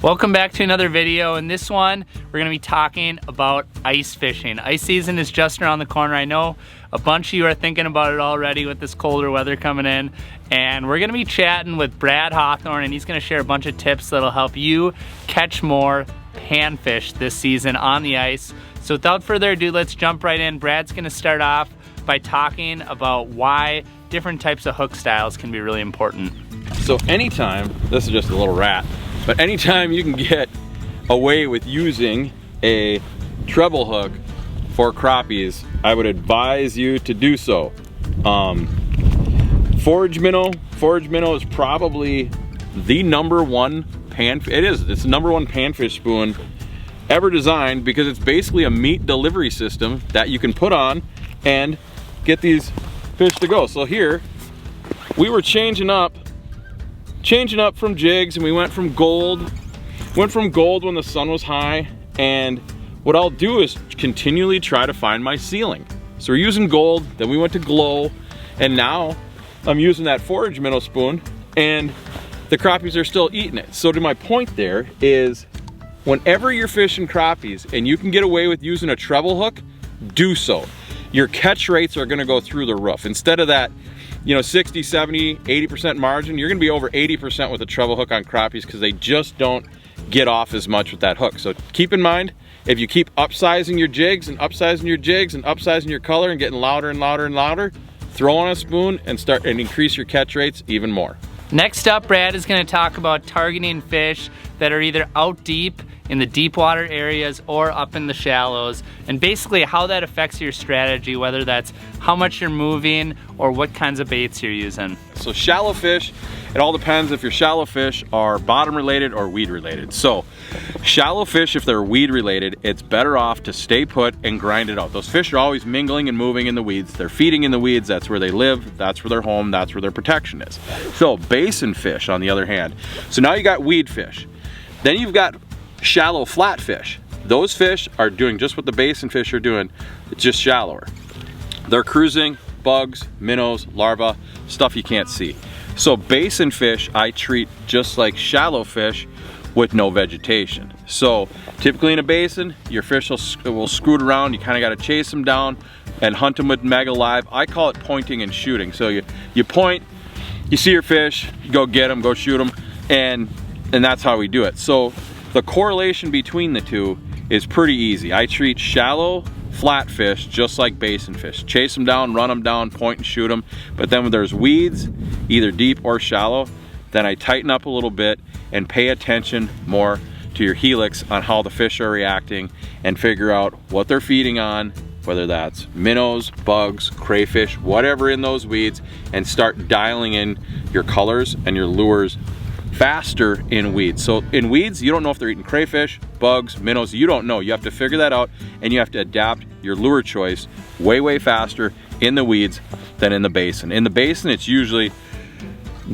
Welcome back to another video. In this one, we're gonna be talking about ice fishing. Ice season is just around the corner. I know a bunch of you are thinking about it already with this colder weather coming in. And we're gonna be chatting with Brad Hawthorne, and he's gonna share a bunch of tips that'll help you catch more panfish this season on the ice. So without further ado, let's jump right in. Brad's gonna start off by talking about why different types of hook styles can be really important. So anytime, this is just a little rat, but anytime you can get away with using a treble hook for crappies, I would advise you to do so. Forage minnow is probably the number one it's the number one panfish spoon ever designed, because it's basically a meat delivery system that you can put on and get these fish to go. So here, we were changing up from jigs, and we went from gold when the sun was high, and what I'll do is continually try to find my ceiling. So we're using gold, then we went to glow, and now I'm using that forage minnow spoon, and the crappies are still eating it. So to my point there is, whenever you're fishing crappies and you can get away with using a treble hook, do so. Your catch rates are gonna go through the roof. Instead of that, 60, 70, 80% margin, you're gonna be over 80% with a treble hook on crappies, because they just don't get off as much with that hook. So keep in mind, if you keep upsizing your jigs and upsizing your jigs and upsizing your color and getting louder and louder and louder, throw on a spoon and start and increase your catch rates even more. Next up, Brad is gonna talk about targeting fish that are either out deep in the deep water areas or up in the shallows, and basically how that affects your strategy, whether that's how much you're moving or what kinds of baits you're using. So shallow fish, it all depends if your shallow fish are bottom related or weed related. So shallow fish, if they're weed related, it's better off to stay put and grind it out. Those fish are always mingling and moving in the weeds. They're feeding in the weeds. That's where they live. That's where their home. That's where their protection is. So basin fish, on the other hand. So now you got weed fish. Then you've got shallow flat fish. Those fish are doing just what the basin fish are doing, it's just shallower. They're cruising bugs, minnows, larvae, stuff you can't see. So basin fish I treat just like shallow fish with no vegetation. So typically in a basin, your fish will scoot around. You kind of got to chase them down and hunt them with mega live. I call it pointing and shooting. So you point, you see your fish, you go get them, go shoot them, and that's how we do it. So the correlation between the two is pretty easy. I treat shallow flat fish just like basin fish. Chase them down, run them down, point and shoot them. But then when there's weeds, either deep or shallow, then I tighten up a little bit and pay attention more to your helix on how the fish are reacting, and figure out what they're feeding on, whether that's minnows, bugs, crayfish, whatever in those weeds, and start dialing in your colors and your lures faster in weeds. So in weeds, you don't know if they're eating crayfish, bugs, minnows, you don't know. You have to figure that out, and you have to adapt your lure choice way faster in the weeds than in the basin. In the basin, it's usually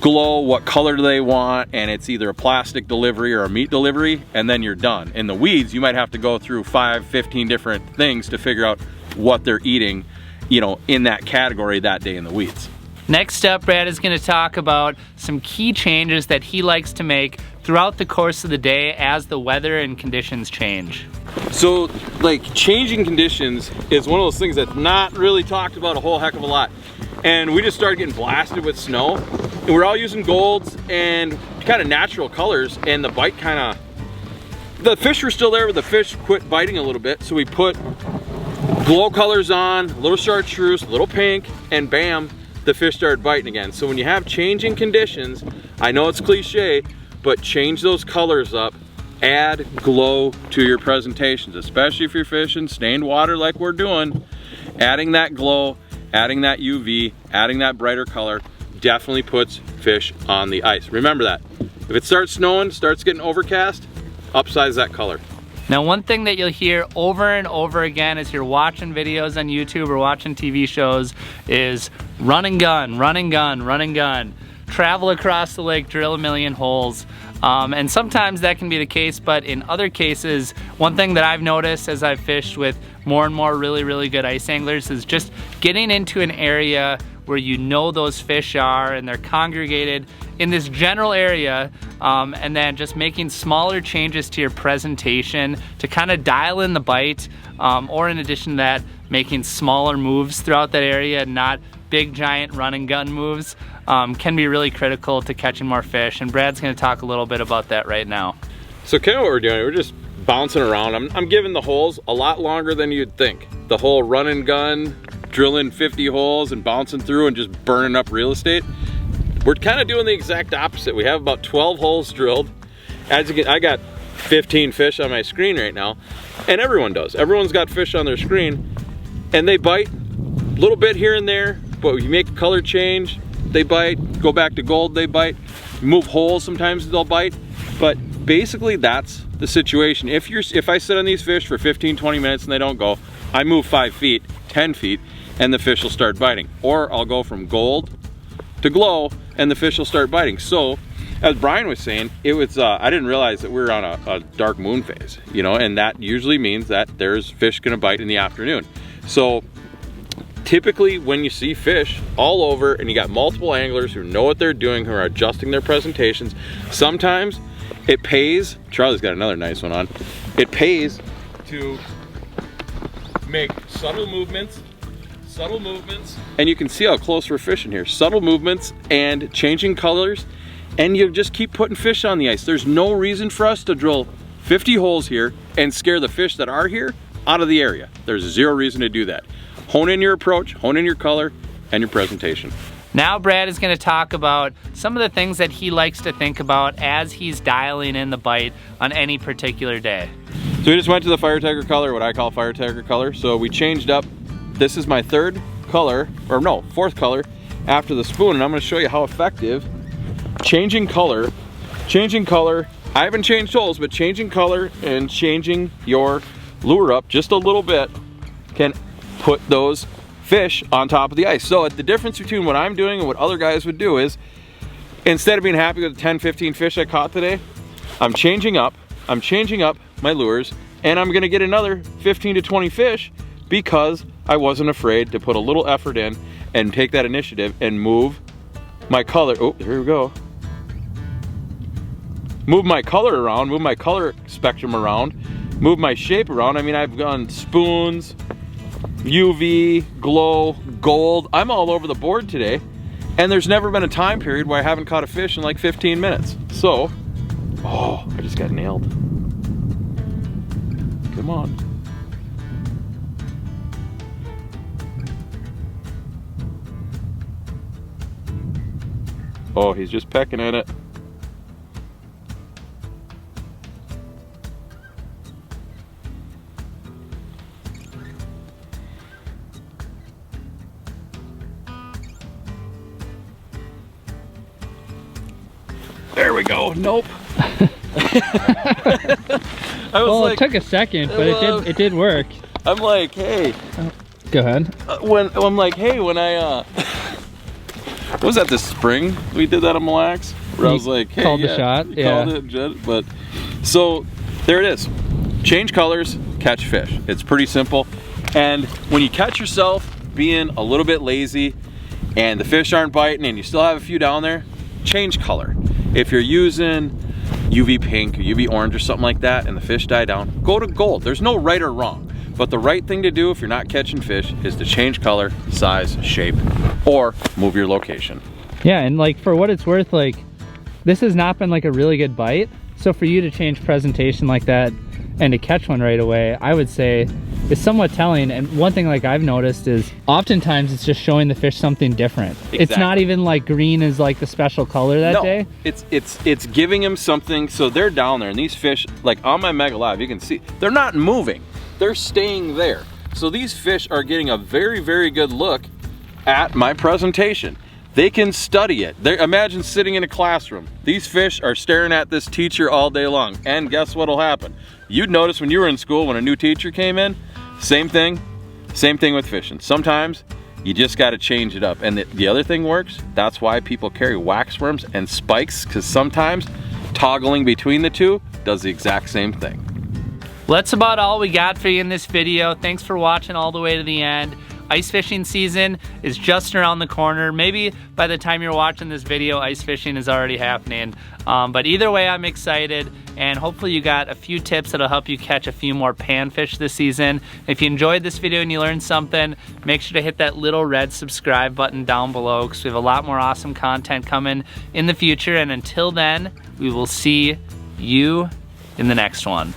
glow, what color do they want, and it's either a plastic delivery or a meat delivery, and then you're done. In the weeds, you might have to go through 5, 15 different things to figure out what they're eating, in that category that day in the weeds. Next up, Brad is going to talk about some key changes that he likes to make throughout the course of the day as the weather and conditions change. So, changing conditions is one of those things that's not really talked about a whole heck of a lot. And we just started getting blasted with snow, and we're all using golds and kind of natural colors, and the bite the fish were still there, but the fish quit biting a little bit, so we put glow colors on, a little chartreuse, a little pink, and bam, the fish started biting again. So when you have changing conditions, I know it's cliche, but change those colors up, add glow to your presentations, especially if you're fishing stained water like we're doing. Adding that glow, adding that UV, adding that brighter color definitely puts fish on the ice. Remember that. If it starts snowing, starts getting overcast, upsize that color. Now, one thing that you'll hear over and over again as you're watching videos on YouTube or watching TV shows is run and gun, run and gun, run and gun. Travel across the lake, drill a million holes. And sometimes that can be the case, but in other cases, one thing that I've noticed as I've fished with more and more really good ice anglers is just getting into an area where you know those fish are and they're congregated in this general area, and then just making smaller changes to your presentation to kind of dial in the bite, or in addition to that, making smaller moves throughout that area, not big giant run and gun moves, can be really critical to catching more fish. And Brad's gonna talk a little bit about that right now. So kind of what we're doing, we're just bouncing around. I'm giving the holes a lot longer than you'd think. The whole run and gun, drilling 50 holes and bouncing through and just burning up real estate. We're kind of doing the exact opposite. We have about 12 holes drilled. As you can, I got 15 fish on my screen right now, and everyone does. Everyone's got fish on their screen, and they bite a little bit here and there, but you make a color change, they bite, go back to gold, they bite. Move holes, sometimes they'll bite, but basically that's the situation. If I sit on these fish for 15, 20 minutes and they don't go, I move 5 feet, 10 feet, and the fish will start biting. Or I'll go from gold to glow and the fish will start biting. So, as Brian was saying, it was, I didn't realize that we were on a dark moon phase, you know, and that usually means that there's fish gonna bite in the afternoon. So, typically when you see fish all over and you got multiple anglers who know what they're doing, who are adjusting their presentations, sometimes it pays, Charlie's got another nice one on, it pays to make subtle movements, and you can see how close we're fishing here. Subtle movements and changing colors, and you just keep putting fish on the ice. There's no reason for us to drill 50 holes here and scare the fish that are here out of the area. There's zero reason to do that. Hone in your approach, hone in your color, and your presentation. Now Brad is going to talk about some of the things that he likes to think about as he's dialing in the bite on any particular day. So we just went to the Fire Tiger color, what I call Fire Tiger color. So we changed up, this is my third color, or no, fourth color after the spoon, and I'm going to show you how effective changing color, I haven't changed holes, but changing color and changing your lure up just a little bit can put those fish on top of the ice. So the difference between what I'm doing and what other guys would do is, instead of being happy with the 10, 15 fish I caught today, I'm changing up my lures, and I'm gonna get another 15 to 20 fish because I wasn't afraid to put a little effort in and take that initiative and move my color. Oh, here we go. Move my color around, move my color spectrum around, move my shape around. I mean, I've gone spoons, UV, glow, gold. I'm all over the board today, and there's never been a time period where I haven't caught a fish in like 15 minutes. So, oh, I just got nailed. Come on. Oh, he's just pecking at it. There we go. Nope. Well, it took a second, but it did work. I'm like, hey. Go ahead. When I what was that, this spring we did that on Mille Lacs, where I was like, hey, called the shot. Yeah. Called it, but so there it is. Change colors, catch fish. It's pretty simple. And when you catch yourself being a little bit lazy and the fish aren't biting and you still have a few down there, change color. If you're using UV pink or UV orange or something like that and the fish die down, go to gold. There's no right or wrong, but the right thing to do if you're not catching fish is to change color, size, shape, or move your location. Yeah, and like for what it's worth, like this has not been like a really good bite. So for you to change presentation like that and to catch one right away, I would say is somewhat telling. And one thing like I've noticed is oftentimes it's just showing the fish something different. Exactly. It's not even like green is like the special color that day. It's giving him something. So they're down there and these fish, like on my Mega Live, you can see they're not moving. They're staying there. So these fish are getting a very, very good look at my presentation. They can study it. Imagine sitting in a classroom. These fish are staring at this teacher all day long. And guess what'll happen? You'd notice when you were in school, when a new teacher came in, same thing with fishing. Sometimes you just gotta change it up. And the other thing works, that's why people carry wax worms and spikes, because sometimes toggling between the two does the exact same thing. Well, that's about all we got for you in this video. Thanks for watching all the way to the end. ice fishing season is just around the corner. Maybe by the time you're watching this video, ice fishing is already happening. But either way, I'm excited, and hopefully you got a few tips that'll help you catch a few more panfish this season. If you enjoyed this video and you learned something, make sure to hit that little red subscribe button down below, because we have a lot more awesome content coming in the future. And until then, we will see you in the next one.